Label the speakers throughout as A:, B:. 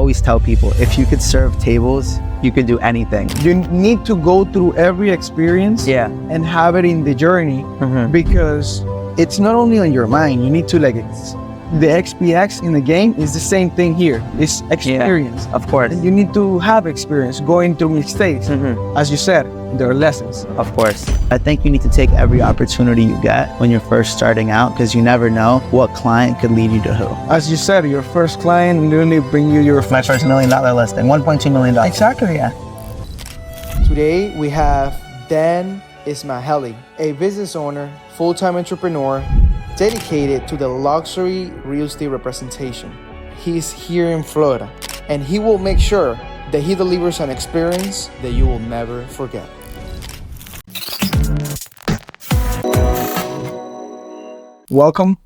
A: always tell people, if you could serve tables, you could do anything.
B: You need to go through every experience and have it in the journey because it's not only on your mind. You need to the XPX in the game is the same thing here. It's experience.
A: Of course.
B: And you need to have experience going through mistakes. As you said, there are lessons.
A: Of course. I think you need to take every opportunity you get when you're first starting out because you never know what client could lead you to who.
B: As you said, your first client literally bring you your
A: My first $1 million listing, $1.2 million.
B: Exactly, yeah. Today we have Dean Ismajili, a business owner, full-time entrepreneur, dedicated to the luxury real estate representation. He's here in Florida, and he will make sure that he delivers an experience that you will never forget. Welcome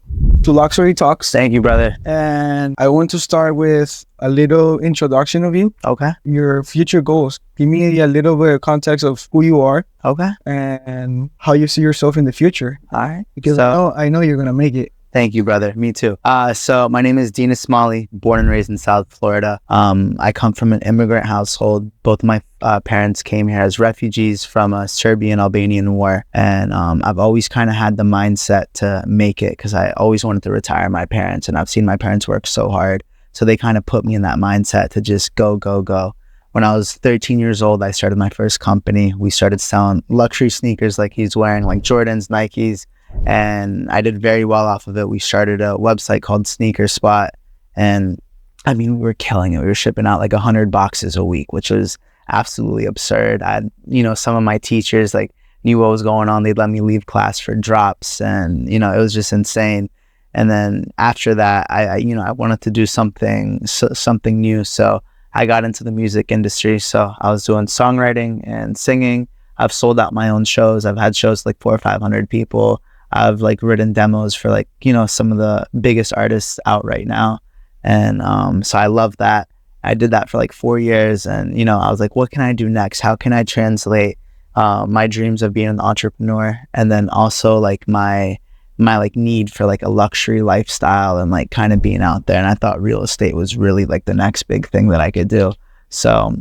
B: to Luxury Talks.
A: Thank you, brother.
B: And I want to start with a little introduction of you.
A: Okay.
B: Your future goals. Give me a little bit of context of who you are.
A: Okay.
B: And how you see yourself in the future.
A: All right.
B: Because I know you're going to make it.
A: Thank you, brother. Me too. So my name is Dean Ismajili, born and raised in South Florida. I come from an immigrant household. Both of my parents came here as refugees from a Serbian-Albanian war. And I've always kind of had the mindset to make it because I always wanted to retire my parents. And I've seen my parents work so hard. So they kind of put me in that mindset to just go, go, go. When I was 13 years old, I started my first company. We started selling luxury sneakers like he's wearing, like Jordans, Nikes. And I did very well off of it. We started a website called Sneaker Spot, and I mean, we were killing it. We were shipping out like 100 boxes a week, which was absolutely absurd. I had, some of my teachers like knew what was going on. They'd let me leave class for drops, and it was just insane. And then after that, I wanted to do something new. So I got into the music industry. So I was doing songwriting and singing. I've sold out my own shows. I've had shows like 400 or 500 people. I've written demos for some of the biggest artists out right now. And so I love that. I did that for 4 years. And, I was like, what can I do next? How can I translate my dreams of being an entrepreneur? And then also my need for a luxury lifestyle and kind of being out there. And I thought real estate was really the next big thing that I could do. So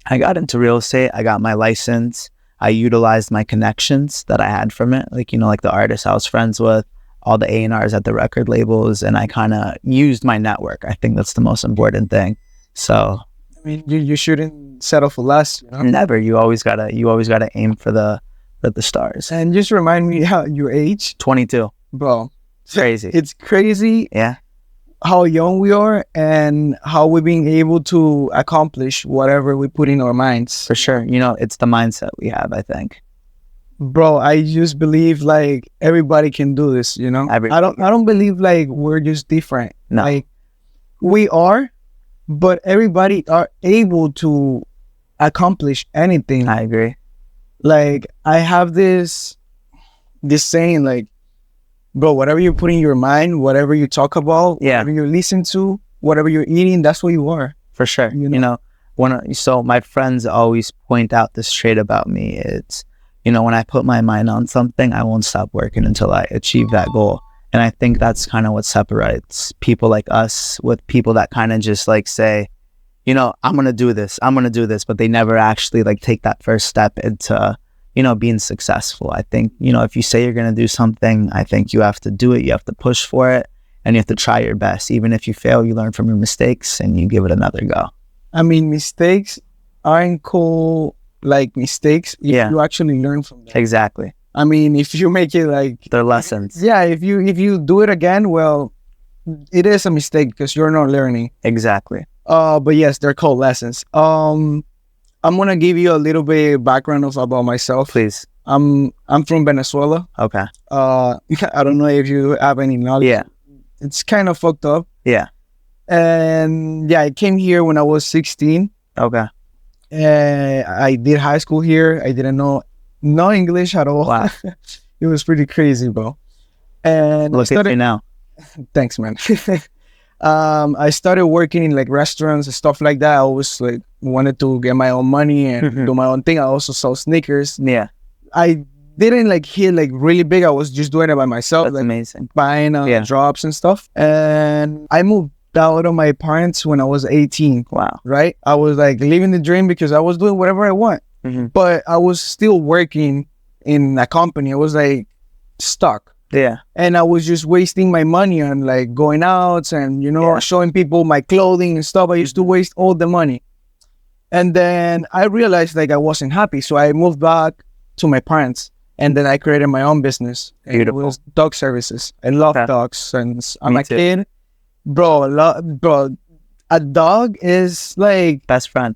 A: I got into real estate. I got my license. I utilized my connections that I had from it, the artists I was friends with, all the A&Rs at the record labels, and I kind of used my network. I think that's the most important thing. So,
B: I mean, you shouldn't settle for less.
A: Never. You always gotta aim for the stars.
B: And just remind me how your age.
A: 22,
B: bro.
A: It's crazy.
B: It's crazy.
A: Yeah.
B: How young we are and how we're being able to accomplish whatever we put in our minds.
A: For sure. It's the mindset we have, I think.
B: Bro, I just believe everybody can do this, I don't believe we're just different.
A: No.
B: We are, but everybody are able to accomplish anything.
A: I agree.
B: I have this saying bro, whatever you put in your mind, whatever you talk about, whatever you listen to, whatever you're eating, that's what you are.
A: For sure. So my friends always point out this trait about me. It's, when I put my mind on something, I won't stop working until I achieve that goal. And I think that's kind of what separates people like us with people that kind of just say, I'm going to do this, but they never actually take that first step into being successful. I think, if you say you're going to do something, I think you have to do it. You have to push for it and you have to try your best. Even if you fail, you learn from your mistakes and you give it another go.
B: I mean, mistakes aren't cool mistakes if you actually learn from them.
A: Exactly.
B: I mean, if you make it
A: they're lessons.
B: Yeah. If you do it again, well, it is a mistake because you're not learning.
A: Exactly.
B: But yes, they're called lessons. I'm gonna give you a little bit background about myself.
A: Please.
B: I'm from Venezuela.
A: Okay.
B: I don't know if you have any knowledge.
A: Yeah.
B: It's kind of fucked up.
A: Yeah.
B: And I came here when I was 16.
A: Okay.
B: I did high school here. I didn't know no English at all.
A: Wow.
B: It was pretty crazy, bro. And
A: look at you now.
B: Thanks, man. I started working in restaurants and stuff like that. I always wanted to get my own money and do my own thing. I also sold sneakers.
A: Yeah.
B: I didn't hit really big. I was just doing it by myself.
A: That's amazing.
B: Buying drops and stuff. And I moved out of my parents when I was 18.
A: Wow.
B: Right? I was like living the dream because I was doing whatever I want. But I was still working in a company. I was like stuck.
A: Yeah.
B: And I was just wasting my money on like going out and, showing people my clothing and stuff. I used to waste all the money. And then I realized like I wasn't happy. So I moved back to my parents. And then I created my own business.
A: Beautiful.
B: It was dog services. I love dogs. And I'm a
A: too.
B: kid. Bro, a dog is like...
A: Best friend.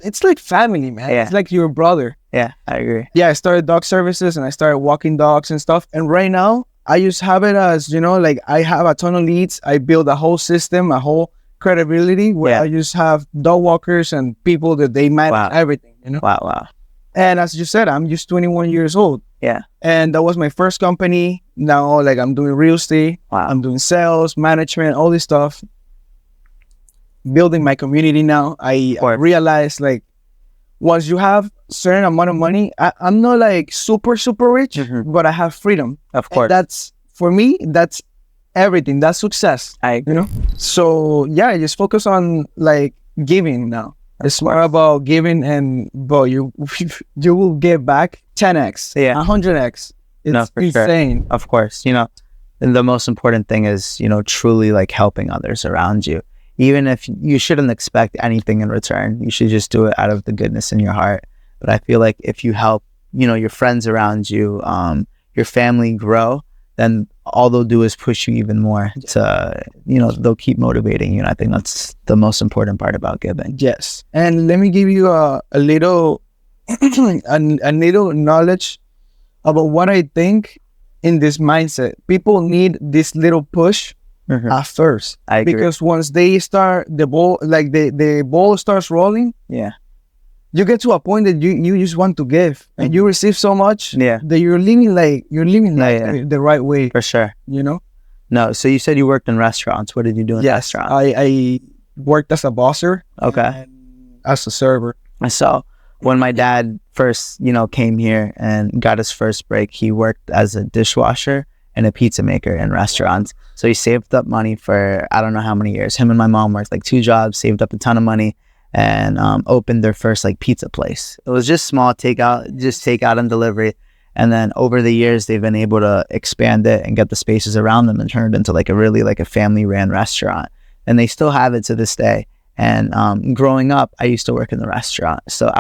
B: It's like family, man.
A: Yeah.
B: It's like your brother.
A: Yeah, I agree.
B: Yeah, I started dog services and I started walking dogs and stuff. And right now, I just have it as, like I have a ton of leads. I build a whole system, a whole credibility where I just have dog walkers and people that they manage everything,
A: Wow.
B: And as you said, I'm just 21 years old.
A: Yeah.
B: And that was my first company. Now, like I'm doing real estate.
A: Wow.
B: I'm doing sales, management, all this stuff. Building my community now. I realized like once you have certain amount of money, I'm not like super rich, but I have freedom.
A: Of course.
B: And that's, for me, that's everything. That's success.
A: I agree.
B: So yeah, I just focus on like giving now. It's more about giving, and bro, you will get back 10x, 100x. It's insane.
A: Sure. Of course, and the most important thing is, truly like helping others around you. Even if you shouldn't expect anything in return, you should just do it out of the goodness in your heart. But I feel like if you help, your friends around you, your family grow, then all they'll do is push you even more to, they'll keep motivating you. And I think that's the most important part about giving.
B: Yes. And let me give you a little, a little knowledge about what I think in this mindset. People need this little push at first.
A: I agree.
B: Because once they start the ball, like the ball starts rolling.
A: Yeah.
B: You get to a point that you just want to give, and you receive so much that you're living the right way.
A: For sure. No, so you said you worked in restaurants. What did you do in restaurants?
B: I worked as a bosser.
A: Okay.
B: And as a server.
A: So when my dad first, came here and got his first break, he worked as a dishwasher and a pizza maker in restaurants. So he saved up money for I don't know how many years. Him and my mom worked like 2 jobs, saved up a ton of money, and opened their first like pizza place. It was just small takeout and delivery. And then over the years, they've been able to expand it and get the spaces around them and turn it into like a really like a family ran restaurant. And they still have it to this day. And growing up, I used to work in the restaurant. So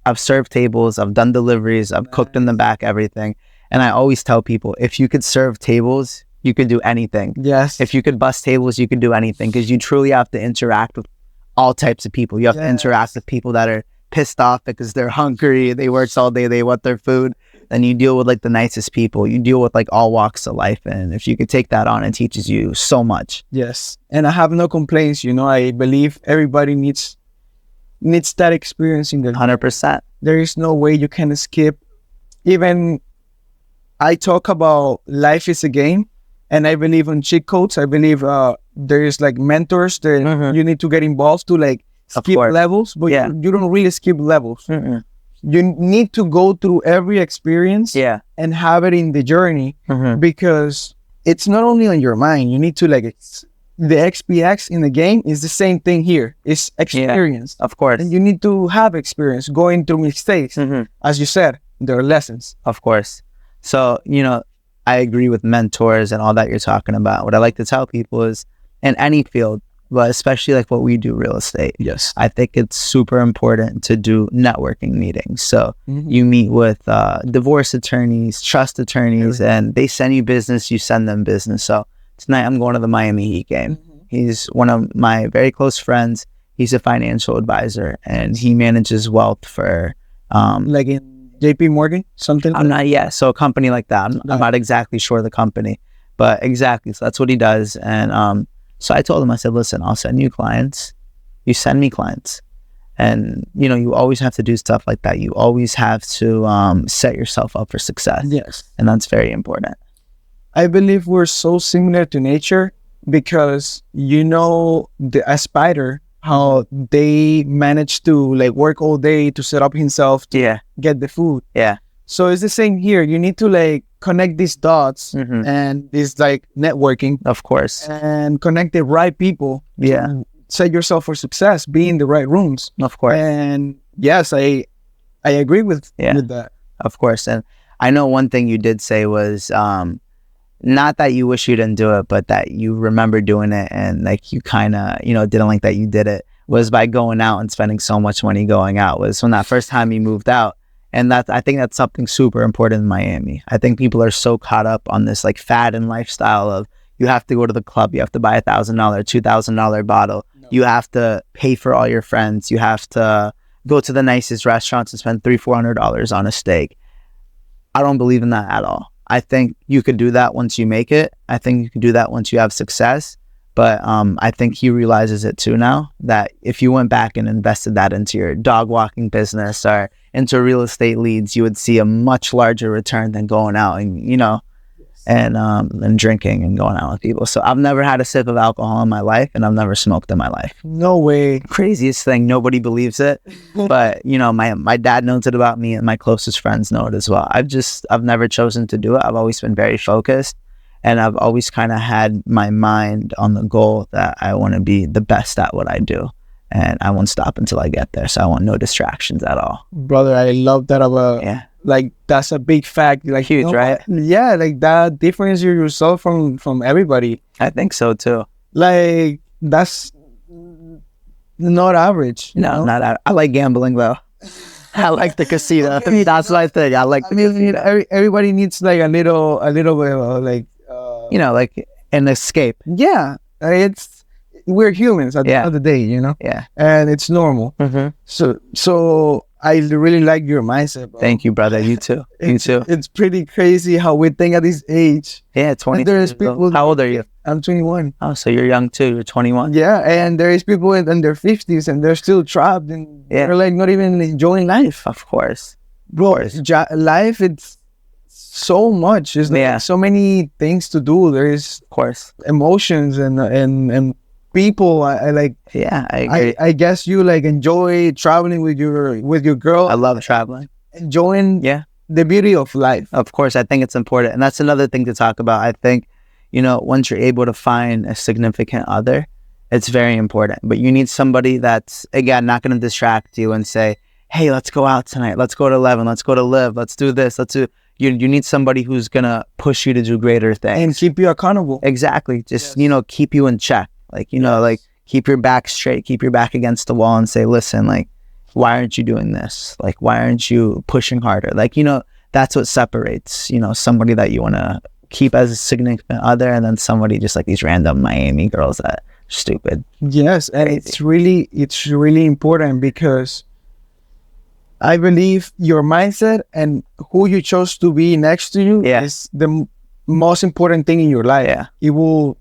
A: I've served tables, I've done deliveries, I've cooked in the back, everything. And I always tell people, if you could serve tables, you could do anything.
B: Yes.
A: If you could bust tables, you could do anything, because you truly have to interact with all types of people. You have to interact with people that are pissed off because they're hungry, they worked all day, they want their food. Then you deal with like the nicest people. You deal with like all walks of life. And if you could take that on, it teaches you so much.
B: Yes. And I have no complaints. I believe everybody needs that experience in their life.
A: 100%.
B: There is no way you can skip. Even I talk about life is a game, and I believe in cheat codes. I believe there is like mentors that you need to get involved to like skip levels, but you don't really skip levels. You need to go through every experience and have it in the journey, because it's not only on your mind. You need to like the XPX in the game is the same thing here. It's experience.
A: Of course.
B: And you need to have experience going through mistakes. As you said, there are lessons.
A: Of course. So, I agree with mentors and all that you're talking about. What I like to tell people is, in any field, but especially like what we do, real estate.
B: Yes.
A: I think it's super important to do networking meetings. So you meet with divorce attorneys, trust attorneys, and they send you business, you send them business. So tonight I'm going to the Miami Heat game. He's one of my very close friends. He's a financial advisor, and he manages wealth for...
B: like in JP Morgan, something?
A: I'm not yet. So a company like that. I'm not exactly sure the company, but exactly. So that's what he does. And so I told him, I said, listen, I'll send you clients. You send me clients. And, you always have to do stuff like that. You always have to set yourself up for success.
B: Yes.
A: And that's very important.
B: I believe we're so similar to nature, because, a spider, how they manage to like work all day to set up himself to get the food.
A: Yeah.
B: So it's the same here. You need to like connect these dots
A: Mhm.
B: and it's like networking
A: Of course.
B: and connect the right people.
A: Yeah.
B: To set yourself for success. Be in the right rooms.
A: Of course.
B: And yes, I agree with that.
A: Of course. And I know one thing you did say was not that you wish you didn't do it, but that you remember doing it and like you kind of, didn't like that you did it, was by going out and spending so much money going out. Was when that first time you moved out. And I think that's something super important in Miami. I think people are so caught up on this like fad and lifestyle of you have to go to the club, you have to buy $1,000, $2,000 bottle, you have to pay for all your friends, you have to go to the nicest restaurants and spend $300-$400 on a steak. I don't believe in that at all. I think you could do that once you make it. I think you can do that once you have success. But I think he realizes it too now, that if you went back and invested that into your dog walking business or into real estate leads, you would see a much larger return than going out and, and drinking and going out with people. So I've never had a sip of alcohol in my life, and I've never smoked in my life.
B: No way.
A: Craziest thing. Nobody believes it. But, my dad knows it about me and my closest friends know it as well. I've never chosen to do it. I've always been very focused. And I've always kind of had my mind on the goal that I want to be the best at what I do. And I won't stop until I get there. So I want no distractions at all.
B: Brother, I love that about, like, that's a big fact. Like,
A: huge, right?
B: Yeah, like that differentiates yourself from everybody.
A: I think so too.
B: Like, that's not average.
A: No, not I like gambling though. I like the casino.
B: Okay.
A: That's my thing. I like the casino.
B: Everybody needs like a little bit of like,
A: like an escape.
B: Yeah, we're humans at the end of the day,
A: Yeah,
B: and it's normal.
A: Mm-hmm.
B: So I really like your mindset, bro.
A: Thank you, brother. You too. You too.
B: It's pretty crazy how we think at this age.
A: Yeah, 20.
B: There's people.
A: How old are you?
B: I'm 21.
A: Oh, so you're young too. You're 21.
B: Yeah, and there is people in their 50s and they're still trapped and they're like not even enjoying life.
A: Of course,
B: bro. Life, it's so much. There's like so many things to do. There is,
A: of course,
B: emotions and people. I like.
A: Yeah, I agree.
B: I guess you like enjoy traveling with your girl.
A: I love traveling.
B: Enjoying the beauty of life.
A: Of course, I think it's important, and that's another thing to talk about. I think, once you're able to find a significant other, it's very important. But you need somebody that's, again, not going to distract you and say, "Hey, let's go out tonight. Let's go to 11. Let's go to Live. Let's do this. Let's do." You need somebody who's going to push you to do greater things.
B: And keep you accountable.
A: Exactly. Just, keep you in check. Like, like keep your back straight, keep your back against the wall and say, listen, like, why aren't you doing this? Like, why aren't you pushing harder? Like, that's what separates, somebody that you want to keep as a significant other and then somebody just like these random Miami girls that are stupid.
B: Yes. And it's really important because I believe your mindset and who you chose to be next to you is the most important thing in your life.
A: Yeah.
B: It will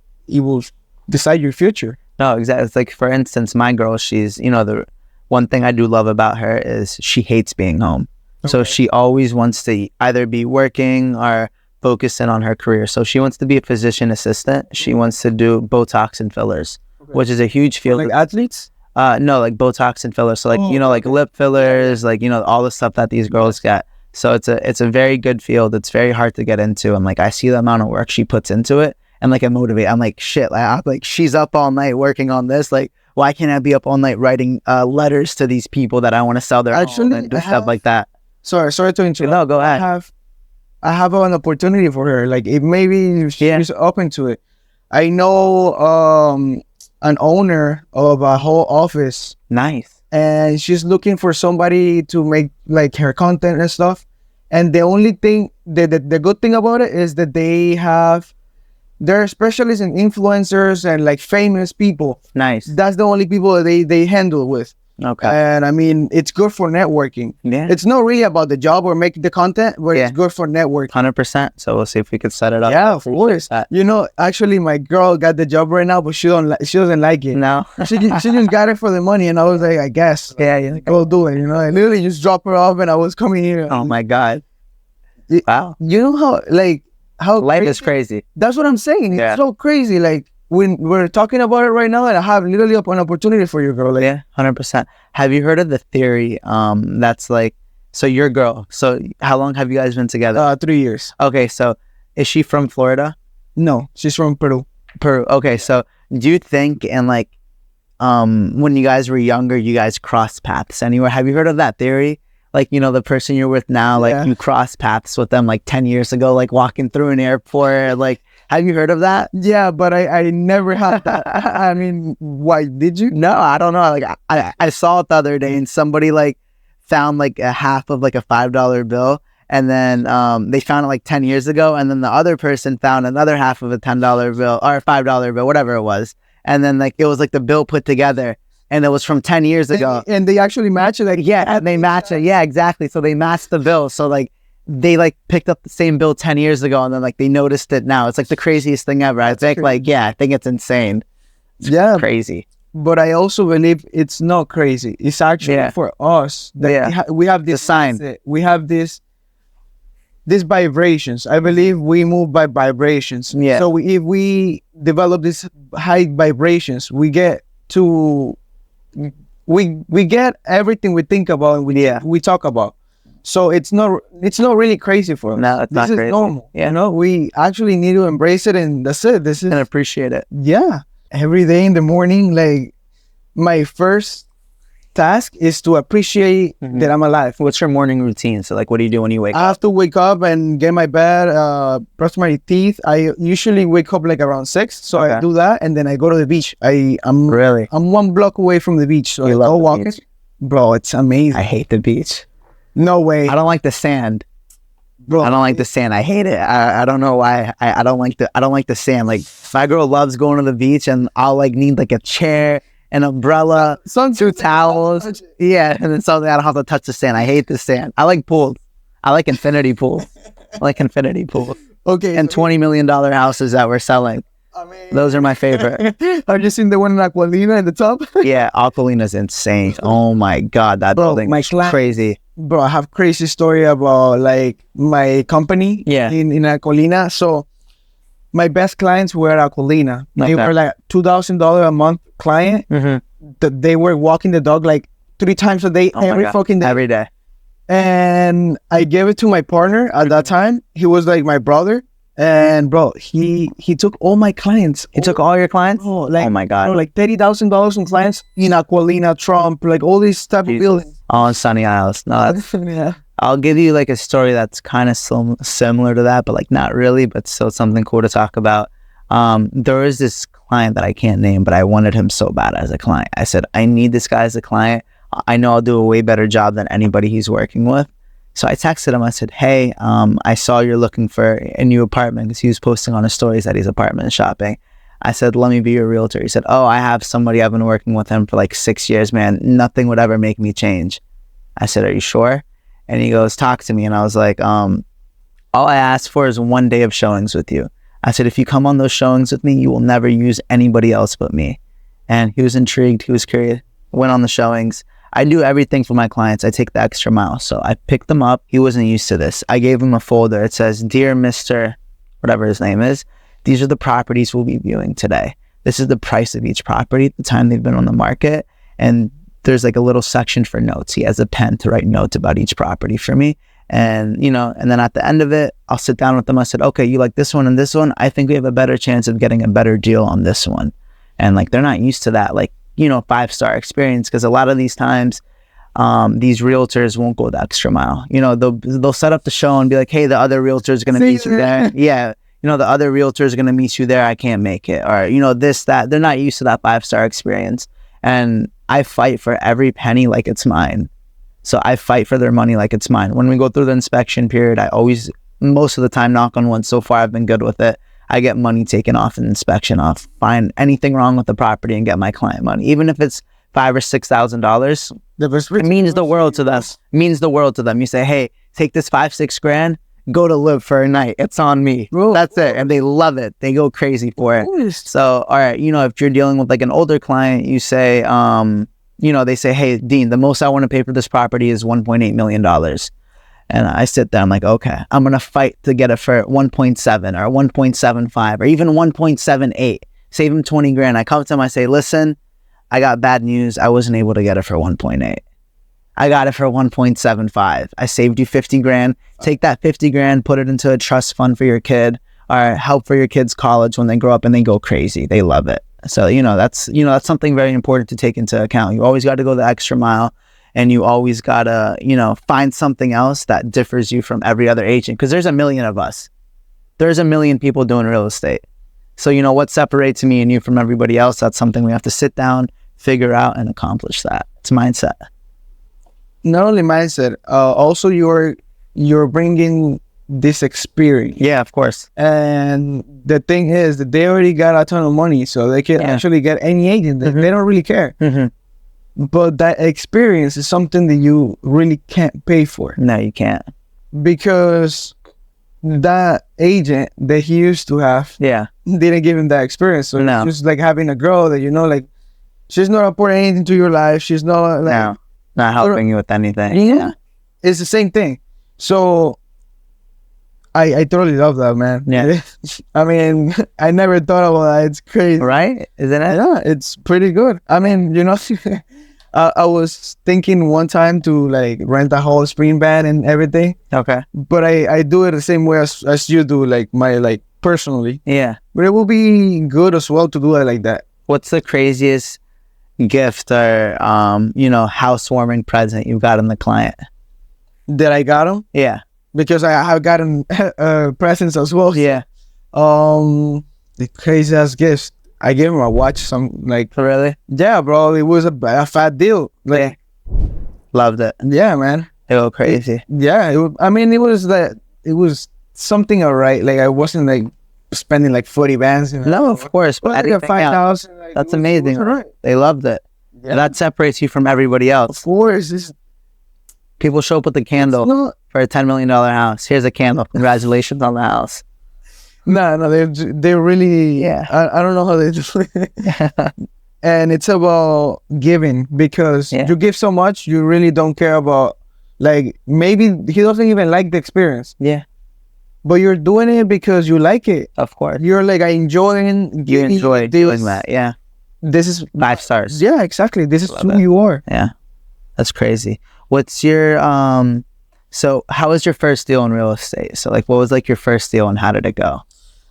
B: decide your future.
A: No, exactly. It's like, for instance, my girl, she's, the one thing I do love about her is she hates being home. Okay. So she always wants to either be working or focusing on her career. So she wants to be a physician assistant. She wants to do Botox and fillers, which is a huge field.
B: Like athletes?
A: No, like Botox and fillers. So like, like lip fillers, like, all the stuff that these girls get. So it's a very good field. It's very hard to get into. And like, I see the amount of work she puts into it and like, I motivate. I'm like, shit, like she's up all night working on this. Like, why can't I be up all night writing letters to these people that I want to sell their home and do stuff like that? Sorry to interrupt. No, go ahead.
B: I have an opportunity for her. Like, if maybe she's open to it. I know an owner of a whole office.
A: Nice.
B: And she's looking for somebody to make like her content and stuff. And the only thing, the good thing about it is that they're specialists in influencers and like famous people.
A: Nice.
B: That's the only people that they handle with.
A: Okay.
B: And I mean, it's good for networking.
A: Yeah.
B: It's not really about the job or making the content, but it's good for networking.
A: 100%. So we'll see if we could set it up.
B: Yeah, of course. Actually, my girl got the job right now, but she doesn't like it.
A: No.
B: she just got it for the money, and I was like, I guess.
A: Yeah.
B: Go do it. I literally just dropped her off, and I was coming here.
A: Oh my God. Wow.
B: You know how
A: life is crazy.
B: That's what I'm saying. It's so crazy. Like, when we're talking about it right now, and I have literally an opportunity for you, girl. Like,
A: 100%. Have you heard of the theory that's like, So your girl. So how long have you guys been together?
B: 3 years.
A: Okay, so is she from Florida?
B: No, she's from Peru.
A: Peru. Okay, so do you think and like when you guys were younger, you guys crossed paths anywhere? Have you heard of that theory? Like, you know, the person you're with now, like you crossed paths with them like 10 years ago, like walking through an airport. Like, have you heard of that?
B: Yeah, but I never had that. I mean, why did you?
A: No, I don't know. Like I saw it the other day and somebody like found like a half of like a $5 bill. And then they found it like 10 years ago. And then the other person found another half of a $10 bill or a $5 bill, whatever it was. And then like it was like the bill put together and it was from 10 years ago.
B: And they actually match it. Like,
A: yeah, and they match it. Yeah, exactly. So they matched the bill. So like they like picked up the same bill 10 years ago and then like they noticed it now. It's like the craziest thing ever. I think like, yeah, I think it's insane. It's crazy.
B: But I also believe it's not crazy. It's actually for us that we have this
A: sign.
B: We have these vibrations. I believe we move by vibrations.
A: Yeah.
B: So if we develop these high vibrations, we get to we get everything we think about and we talk about. So it's not really crazy for us.
A: No, it's not crazy.
B: This is normal.
A: Yeah.
B: You know, we actually need to embrace it, and that's it. This is
A: and appreciate it.
B: Yeah. Every day in the morning, like my first task is to appreciate that I'm alive.
A: What's your morning routine? So like, what do you do when you wake up?
B: I have to wake up and get my bed, brush my teeth. I usually wake up like around 6. So I do that and then I go to the beach. I'm 1 block away from the beach. So I go walking. Bro, it's amazing.
A: I hate the beach.
B: No way.
A: I don't like the sand. Bro, I don't like the sand. I hate it. I don't know why. I don't like the sand. Like my girl loves going to the beach and I'll like need like a chair, an umbrella, 2 towels. Yeah, and then something I don't have to touch the sand. I hate the sand. I like pools. I like infinity pools.
B: Okay.
A: And $20 million houses that we're selling. I mean, those are my favorite.
B: Have you seen the one in Aquilina in the top?
A: Yeah, Aquilina's insane. Oh my God, that building is crazy.
B: Bro, I have crazy story about like my company in Aquilina. So my best clients were at Aquilina. They were like $2,000 a month client. That they were walking the dog like 3 times a day, every fucking day.
A: Every day.
B: And I gave it to my partner at that time. He was like my brother. And bro, he took all my clients.
A: He took all your clients?
B: Oh, like,
A: oh my God.
B: Bro, like $30,000 in clients in Aquilina, Trump, like all these type of buildings.
A: All in Sunny Isles. No, that's, I'll give you like a story that's kind of similar to that, but like not really, but still something cool to talk about. There was this client that I can't name, but I wanted him so bad as a client. I said, I need this guy as a client. I know I'll do a way better job than anybody he's working with. So I texted him. I said, hey, I saw you're looking for a new apartment because he was posting on his stories that he's apartment shopping. I said, let me be your realtor. He said, oh, I have somebody. I've been working with him for like 6 years, man. Nothing would ever make me change. I said, are you sure? And he goes, talk to me. And I was like, all I asked for is 1 day of showings with you. I said, if you come on those showings with me, you will never use anybody else but me. And he was intrigued. He was curious. Went on the showings. I do everything for my clients. I take the extra mile. So I picked them up. He wasn't used to this. I gave him a folder. It says, dear Mr. whatever his name is, these are the properties we'll be viewing today. This is the price of each property at the time they've been on the market. And there's like a little section for notes. He has a pen to write notes about each property for me. And, you know, and then at the end of it, I'll sit down with them. I said, okay, you like this one and this one? I think we have a better chance of getting a better deal on this one. And like, they're not used to that. Like, you know, 5-star experience, because a lot of these times these realtors won't go the extra mile. You know, they'll set up the show and be like, hey, the other realtor's gonna meet you there. Yeah, you know, the other realtor's gonna meet you there. I can't make it. Or, you know, this, that. They're not used to that 5-star experience. And I fight for every penny like it's mine. So I fight for their money like it's mine. When we go through the inspection period, I always, most of the time, knock on wood, so far I've been good with it, I get money taken off an inspection off, find anything wrong with the property and get my client money. Even if it's $5,000 or $6,000, it means the world to them. Means the world to them. You say, hey, take this $5-6 grand, go to live for a night. It's on me. That's it. And they love it. They go crazy for it. So, all right, you know, if you're dealing with like an older client, you say, you know, they say, hey, Dean, the most I want to pay for this property is $1.8 million. And I sit there, I'm like, okay, I'm going to fight to get it for 1.7 or 1.75 or even 1.78. Save him 20 grand. I come to him, I say, listen, I got bad news. I wasn't able to get it for 1.8. I got it for 1.75. I saved you 50 grand. Take that 50 grand, put it into a trust fund for your kid, or help for your kids' college when they grow up and they go crazy. They love it. So, that's something very important to take into account. You always got to go the extra mile, and you always got to, find something else that differs you from every other agent. Because there's a million of us. There's a million people doing real estate. So, what separates me and you from everybody else, that's something we have to sit down, figure out, and accomplish that. It's mindset.
B: Not only mindset, also you're bringing this experience.
A: Yeah, of course.
B: And the thing is that they already got a ton of money, so they can actually get any agent. They don't really care. But that experience is something that you really can't pay for.
A: No, you can't.
B: Because that agent that he used to have didn't give him that experience. So it's just like having a girl that, like, she's not apporting anything to your life. She's not like...
A: Not helping you with anything.
B: Yeah. It's the same thing. So I totally love that, man.
A: Yeah.
B: I mean, I never thought about that. It's crazy.
A: Right? Isn't it?
B: Yeah, it's pretty good. I mean, I was thinking one time to like rent a whole screen band and everything.
A: Okay.
B: But I do it the same way as you do, like personally.
A: Yeah.
B: But it will be good as well to do it like that.
A: What's the craziest gift or housewarming present you got in the client?
B: That I got him?
A: Yeah.
B: Because I have gotten presents as well.
A: Yeah.
B: The craziest gifts. I gave him a watch.
A: Really?
B: Yeah, bro. It was a fat deal. Like,
A: loved it.
B: Yeah, man.
A: It was crazy.
B: It was something alright. Like I wasn't like spending like 40 bands.
A: No, of course. But
B: like 5,000. Like,
A: that's amazing.
B: Right.
A: They loved it. Yeah. That separates you from everybody else.
B: Of course.
A: People show up with a candle for a $10 million house. Here's a candle. Congratulations on the house.
B: No, they're really...
A: Yeah.
B: I don't know how they do it. And it's about giving, because you give so much, you really don't care about... Like, maybe he doesn't even like the experience.
A: Yeah.
B: But you're doing it because you like it.
A: Of course.
B: You're like, I enjoy
A: doing that. Yeah.
B: This is
A: 5 stars.
B: Yeah, exactly. This is who you are.
A: Yeah. That's crazy. What's your so how was your first deal in real estate? So like what was like your first deal and how did it go?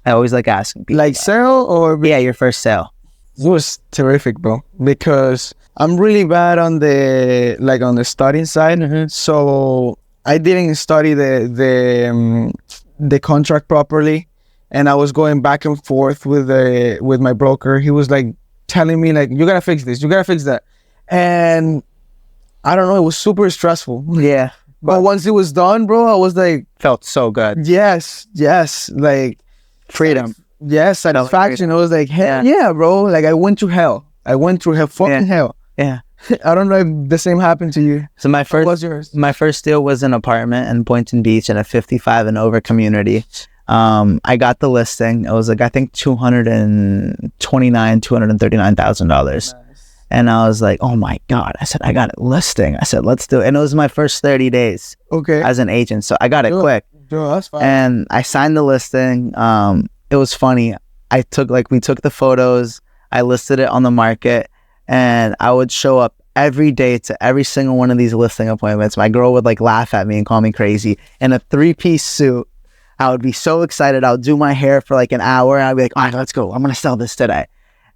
A: I always like asking people.
B: Like sale or
A: your first sale.
B: It was terrific, bro, because I'm really bad on the studying side. So I didn't study the contract properly, and I was going back and forth with my broker. He was like telling me like, you gotta fix this, you gotta fix that, and I don't know, it was super stressful.
A: Yeah.
B: But once it was done, bro, I was like,
A: felt so good.
B: Yes, like
A: freedom.
B: Yes, satisfaction. I was like, hell yeah, bro. Like I went through hell. Fucking hell.
A: Yeah.
B: I don't know if the same happened to you.
A: So my first,
B: what's yours?
A: My first deal was an apartment in Boynton Beach in a 55 and over community. I got the listing. It was like, I think $239,000. And I was like, oh my God. I said, I got it listing. I said, let's do it. And it was my first 30 days as an agent. So I got it quick.
B: Sure, that's fine.
A: And I signed the listing. It was funny. We took the photos. I listed it on the market. And I would show up every day to every single one of these listing appointments. My girl would like laugh at me and call me crazy. In a 3-piece suit, I would be so excited. I would do my hair for like an hour. And I'd be like, all right, let's go. I'm going to sell this today.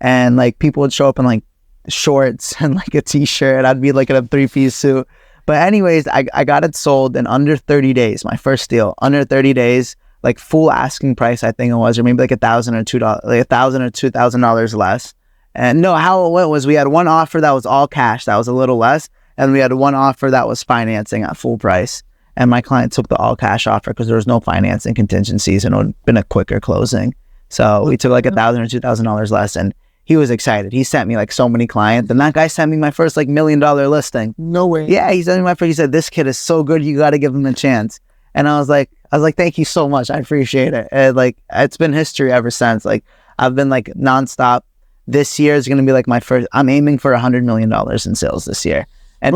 A: And like people would show up in like shorts and like a t-shirt. I'd be like in a 3-piece suit. But anyways, I got it sold in under 30 days. My first deal, under 30 days, like full asking price, I think it was, or maybe like $1,000 or $2,000 less. And no, how it went was we had one offer that was all cash, that was a little less, and we had one offer that was financing at full price. And my client took the all cash offer because there was no financing contingencies and it would have been a quicker closing. So we took like $1,000 or $2,000 less, and he was excited. He sent me like so many clients, and that guy sent me my first like $1 million listing.
B: No way.
A: Yeah, he sent me my first. He said, "This kid is so good. You got to give him a chance." And I was like, "Thank you so much. I appreciate it." And like, it's been history ever since. Like, I've been like nonstop. This year is gonna be like my first. I'm aiming for $100 million in sales this year. And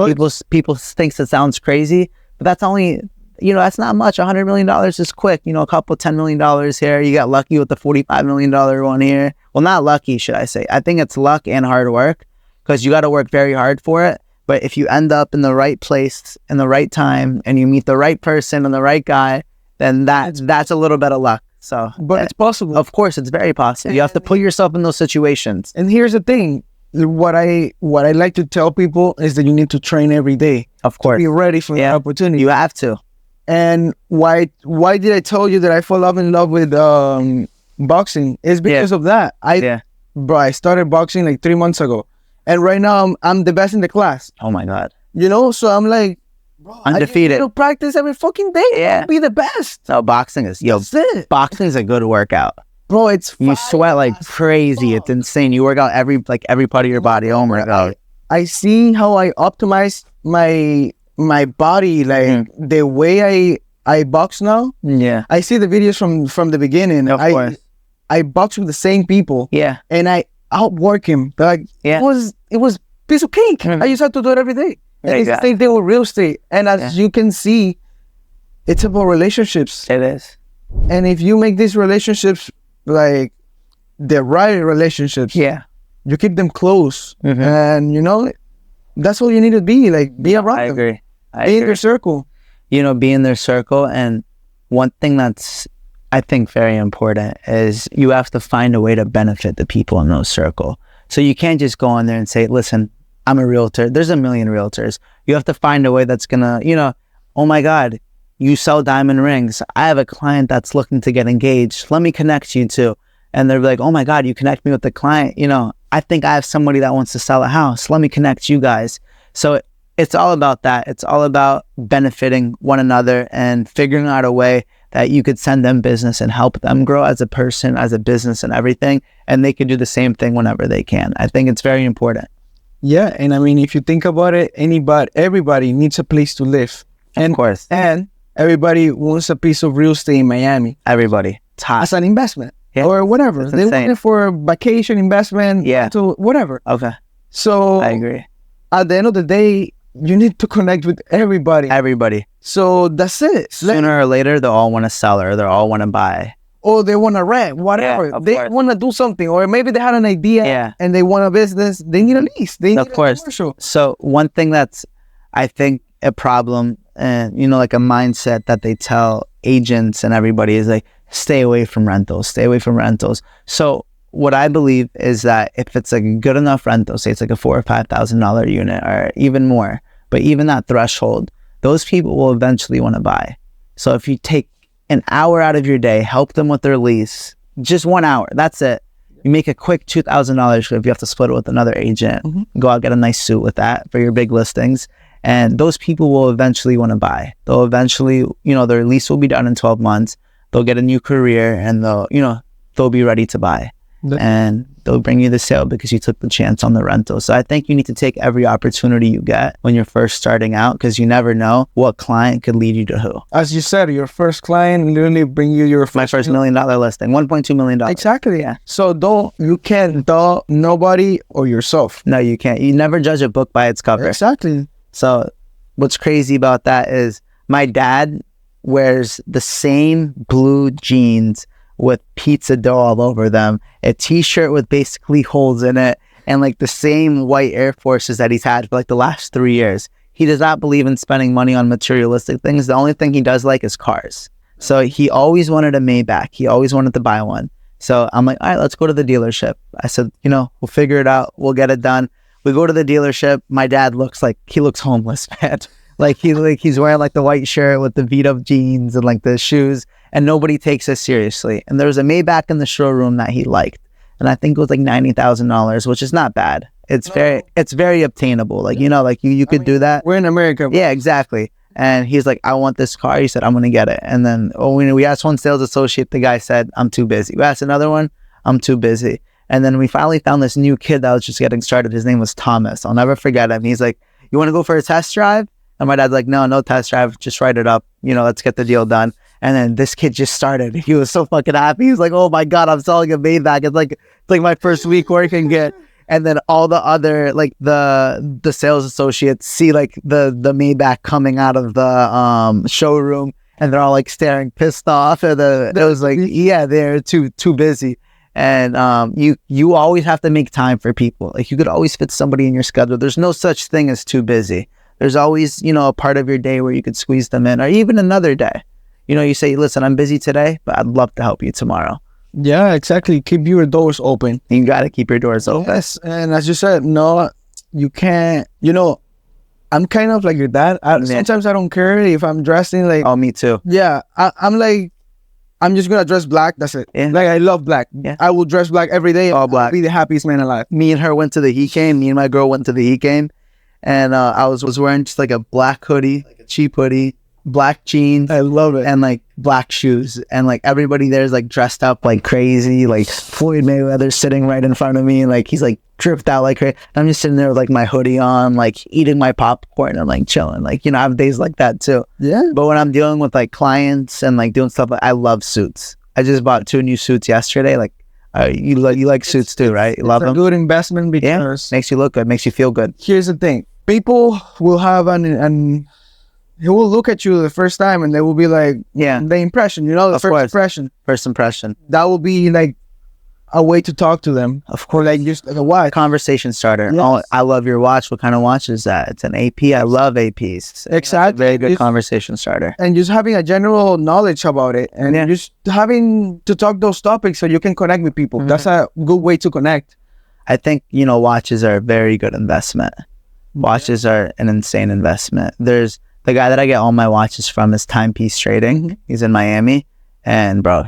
A: people think it sounds crazy, but that's only, that's not much. $100 million is quick. A couple $10 million here. You got lucky with the $45 million one here. Well, not lucky, should I say. I think it's luck and hard work, because you got to work very hard for it. But if you end up in the right place in the right time and you meet the right person and the right guy, then that's a little bit of luck. So,
B: But it's possible.
A: of course, it's very possible. You have to put yourself in those situations.
B: And here's the thing. What I like to tell people is that you need to train every day.
A: Of course.
B: Be ready for the opportunity.
A: You have to.
B: And why did I tell you that I fell in love with boxing? It's because of that. Bro, I started boxing like 3 months ago. And right now I'm the best in the class.
A: Oh my God.
B: You know, so I'm like, bro,
A: undefeated.
B: I need to practice every fucking day.
A: Yeah.
B: Be the best.
A: No, boxing is boxing is a good workout.
B: Bro, it's
A: you sweat like crazy. It's insane. You work out every part of your body. Oh my God.
B: I see how I optimize my body, like the way I box now.
A: Yeah.
B: I see the videos from the beginning.
A: Of course.
B: I box with the same people.
A: Yeah.
B: And I outwork him. Like it was piece of cake. I just have to do it every day. And it's the same thing with real estate. And as you can see, it's about relationships.
A: It is.
B: And if you make these relationships like the right relationships, you keep them close. And you know, that's all you need to be. Like, be around them.
A: Agree.
B: Be in their circle.
A: You know, be in their circle. And one thing that's, I think, very important is you have to find a way to benefit the people in those circle. So you can't just go in there and say, listen, I'm a realtor. There's a million realtors. You have to find a way that's going to, you know, oh my God, you sell diamond rings. I have a client that's looking to get engaged. Let me connect you to. And they're like, oh my God, you connect me with the client. You know, I think I have somebody that wants to sell a house. Let me connect you guys. So it's all about that. It's all about benefiting one another and figuring out a way that you could send them business and help them grow as a person, as a business and everything. And they could do the same thing whenever they can. I think it's very important.
B: Yeah. And I mean, if you think about it, everybody needs a place to live.
A: Of course.
B: And everybody wants a piece of real estate in Miami.
A: Everybody. It's hot.
B: As an investment. Or whatever. They want it for vacation investment. To whatever.
A: Okay.
B: So
A: I agree.
B: At the end of the day, you need to connect with everybody.
A: Everybody.
B: So that's it.
A: Sooner or later, they all want to sell or they all want to buy.
B: Or they want to rent, whatever. They want to do something. Or maybe they had an idea and they want a business. They need a lease. They need a commercial.
A: So one thing that's, I think, a problem and, you know, like a mindset that they tell agents and everybody is like, stay away from rentals. Stay away from rentals. So what I believe is that if it's like a good enough rental, say it's like a $4,000 or $5,000 unit or even more, but even that threshold, those people will eventually want to buy. So if you take an hour out of your day, help them with their lease, just 1 hour, that's it. You make a quick $2,000 if you have to split it with another agent. Go out, get a nice suit with that for your big listings. And those people will eventually want to buy. They'll eventually, you know, their lease will be done in 12 months. They'll get a new career and they'll be ready to buy. And they'll bring you the sale because you took the chance on the rental. So I think you need to take every opportunity you get when you're first starting out because you never know what client could lead you to who.
B: As you said, your first client literally bring you
A: my first $1 million listing, $1.2 million.
B: Exactly. Yeah. So you can't doubt nobody or yourself.
A: No, you can't. You never judge a book by its cover.
B: Exactly.
A: So what's crazy about that is my dad wears the same blue jeans with pizza dough all over them, a t-shirt with basically holes in it, and like the same white Air Forces that he's had for like the last 3 years. He does not believe in spending money on materialistic things. The only thing he does like is cars. So he always wanted a Maybach. He always wanted to buy one. So I'm like, all right, let's go to the dealership. I said, you know, we'll figure it out. We'll get it done. We go to the dealership. My dad looks homeless, man. He's wearing like the white shirt with the beat up jeans and like the shoes, and nobody takes us seriously. And there was a Maybach in the showroom that he liked, and I think it was like $90,000, which is not bad. It's very obtainable. Like, you know, like you could do that.
B: We're in America.
A: Yeah, exactly. And he's like, I want this car. He said, I'm going to get it. And then we asked one sales associate, the guy said, I'm too busy. We asked another one, I'm too busy. And then we finally found this new kid that was just getting started. His name was Thomas. I'll never forget him. He's like, you want to go for a test drive? And my dad's like, no test drive. Just write it up. You know, let's get the deal done. And then this kid just started. He was so fucking happy. He was like, oh my God, I'm selling a Maybach. It's like my first week working it. And then all the other, like the sales associates see like the Maybach coming out of the showroom, and they're all like staring pissed off. And it was like, yeah, they're too busy. And you always have to make time for people. Like you could always fit somebody in your schedule. There's no such thing as too busy. There's always, a part of your day where you could squeeze them in, or even another day. You say, listen, I'm busy today, but I'd love to help you tomorrow.
B: Yeah, exactly. Keep your doors open.
A: You got to keep your doors open.
B: Yes, and as you said, no, you can't. I'm kind of like your dad. Sometimes I don't care if I'm dressing like.
A: Oh, me too.
B: Yeah, I'm like, I'm just gonna dress black. That's it.
A: Yeah.
B: Like I love black.
A: Yeah.
B: I will dress black every day.
A: All black.
B: I'll be the happiest man alive.
A: Me and her went to the Heat game. Me and my girl went to the Heat game, and I was wearing just like a black hoodie, like a cheap hoodie, black jeans.
B: I love it.
A: And like black shoes, and like everybody there's like dressed up like crazy. Like Floyd Mayweather sitting right in front of me, and like he's like dripped out like crazy. I'm just sitting there with like my hoodie on, like eating my popcorn and like chilling. Like I have days like that too.
B: Yeah.
A: But when I'm dealing with like clients and like doing stuff, I love suits. I just bought 2 new suits yesterday. Like you like suits too, right? You love them.
B: It's a good investment because
A: makes you look good, makes you feel good.
B: Here's the thing: people will have an he will look at you the first time and they will be like, the impression, the first impression. That will be like a way to talk to them.
A: Of course.
B: Like just like a watch.
A: Conversation starter.
B: Yes.
A: Oh, I love your watch. What kind of watch is that? It's an AP. I love APs.
B: Exactly.
A: Very good conversation starter.
B: And just having a general knowledge about it and just having to talk those topics so you can connect with people. Mm-hmm. That's a good way to connect.
A: I think, watches are a very good investment. Watches are an insane investment. There's the guy that I get all my watches from is Timepiece Trading. Mm-hmm. He's in Miami. And bro,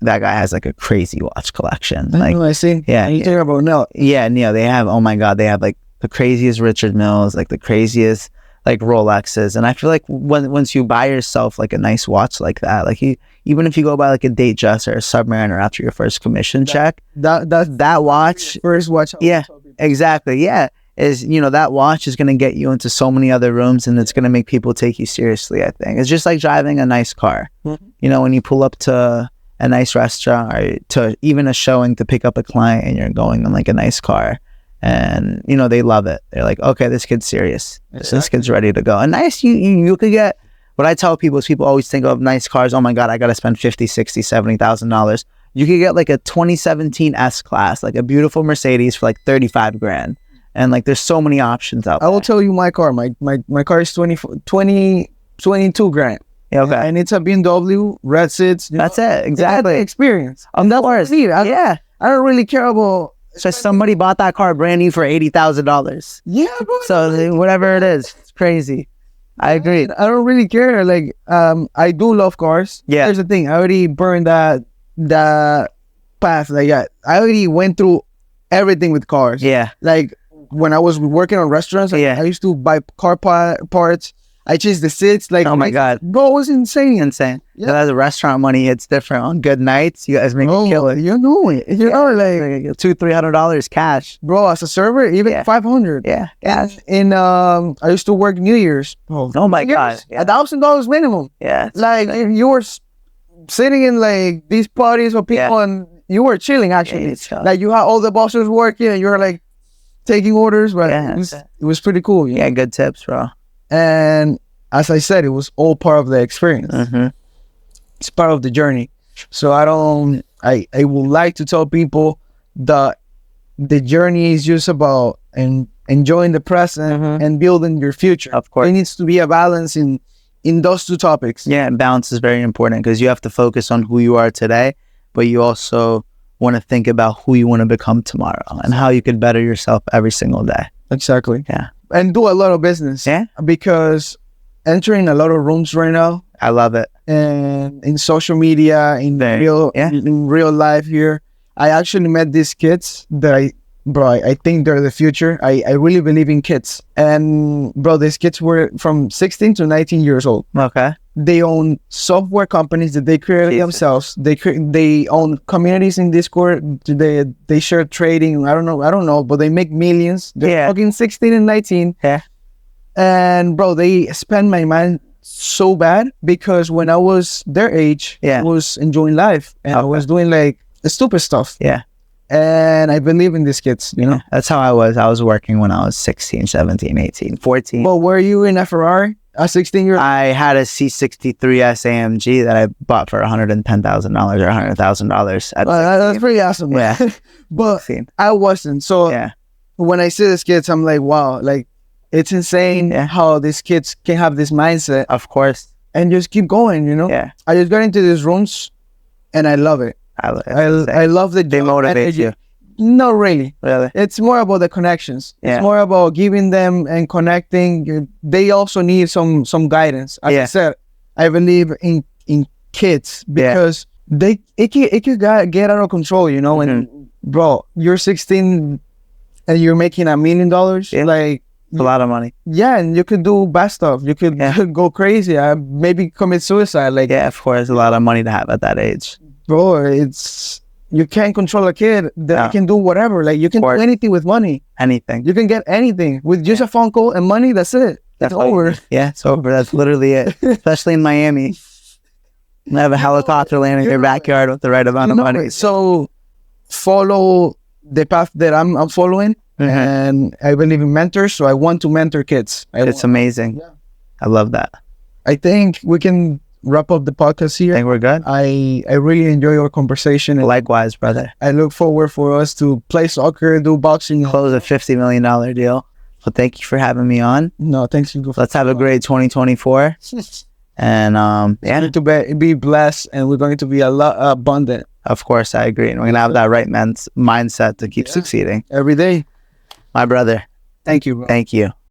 A: that guy has like a crazy watch collection.
B: I see.
A: Yeah.
B: And you talking about Neil?
A: Yeah, Neil. They have, oh my God, they have like the craziest Richard Milles, like the craziest like Rolexes. And I feel like once you buy yourself like a nice watch like that, like even if you go buy like a Datejust or a Submariner after your first commission check, that watch,
B: first watch.
A: Yeah, exactly. Yeah. Is that watch is going to get you into so many other rooms, and it's going to make people take you seriously. I think it's just like driving a nice car. Mm-hmm. When you pull up to a nice restaurant or to even a showing to pick up a client, and you're going in like a nice car, and they love it. They're like, okay, this kid's serious. Exactly. This kid's ready to go. And nice, you could get. What I tell people is people always think of nice cars. Oh my God, I got to spend $50,000, $60,000, $70,000. You could get like a 2017 S class, like a beautiful Mercedes for like $35,000. And like, there's so many options out there.
B: I will tell you my car. My car is 22 grand.
A: Yeah, okay.
B: And it's a BMW, red seats.
A: That's it. Exactly.
B: Experience.
A: That works.
B: I don't really care about.
A: So somebody bought that car brand new for $80,000.
B: Yeah, bro.
A: So whatever it is, it's crazy. I agree.
B: I don't really care. Like, I do love cars.
A: Yeah.
B: Here's the thing. I already burned that path. Like, I already went through everything with cars.
A: Yeah. Like,
B: when I was working on restaurants, I used to buy car parts. I changed the seats. Like,
A: oh my God,
B: bro, it was insane.
A: Yeah, that's restaurant money. It's different on good nights. You guys make it kill it.
B: You know it. You know, like
A: $200-$300 cash,
B: bro. As a server, even $500.
A: Yeah.
B: And I used to work New Year's.
A: Oh my God,
B: $1,000 minimum.
A: Yeah,
B: like you were sitting in like these parties with people, and you were chilling. Actually, like you had all the bosses working, and you were like taking orders, but it was pretty cool.
A: Yeah, good tips, bro.
B: And as I said, it was all part of the experience.
A: Mm-hmm.
B: It's part of the journey. So I would like to tell people that the journey is just about enjoying the present and building your future.
A: Of course.
B: There needs to be a balance in those two topics.
A: Yeah, balance is very important because you have to focus on who you are today, but you also want to think about who you want to become tomorrow and how you could better yourself every single day.
B: Exactly.
A: Yeah.
B: And do a lot of business.
A: Yeah.
B: Because entering a lot of rooms right now.
A: I love it.
B: And in social media, in real life here, I actually met these kids that I think they're the future. I really believe in kids. And bro, these kids were from 16 to 19 years old.
A: Okay.
B: They own software companies that they create themselves. They own communities in Discord. They share trading. I don't know, but they make millions. They're fucking 16 and 19.
A: Yeah.
B: And bro, they spend my mind so bad because when I was their age, I was enjoying life and I was doing like the stupid stuff.
A: Yeah.
B: And I believe in these kids,
A: That's how I was. I was working when I was 16, 17, 18, 14.
B: But were you in a Ferrari? A 16-year-old?
A: I had a C63S AMG that I bought for $110,000 or $100,000.
B: That's pretty awesome.
A: Yeah.
B: But
A: 16.
B: I wasn't. So
A: Yeah.
B: when I see these kids, I'm like, wow, like it's insane how these kids can have this mindset
A: Of course.
B: and just keep going, you know?
A: Yeah.
B: I just got into these rooms and I love it. I love the
A: They motivate you.
B: Not really.
A: Really?
B: It's more about the connections.
A: Yeah.
B: It's more about giving them and connecting. They also need some guidance. As I said, I believe in kids because it could get out of control, you know. And bro, you're 16 and you're making $1 million. Like
A: it's a lot of money.
B: Yeah, and you could do bad stuff. You could go crazy. Maybe commit suicide. Like
A: of course, a lot of money to have at that age.
B: Bro, you can't control a kid that can do whatever. Like you can do anything with money.
A: Anything.
B: You can get anything with just a phone call and money. That's it. That's over.
A: Yeah, it's over. That's literally it. Especially in Miami. You have a helicopter land in your backyard with the right amount of money.
B: So follow the path that I'm following. And I believe in mentors. So I want to mentor kids.
A: It's amazing. Yeah. I love that.
B: I think we can wrap up the podcast here.
A: I think we're good.
B: I really enjoy our conversation.
A: Likewise, brother.
B: I look forward for us to play soccer, do boxing.
A: Close a $50 million deal. So thank you for having me on.
B: No, thanks.
A: Let's have a great 2024. And
B: to be blessed, and we're going to be a lot abundant.
A: Of course, I agree. And we're going to have that right mindset to keep succeeding.
B: Every day.
A: My brother.
B: Thank you, bro.
A: Thank you.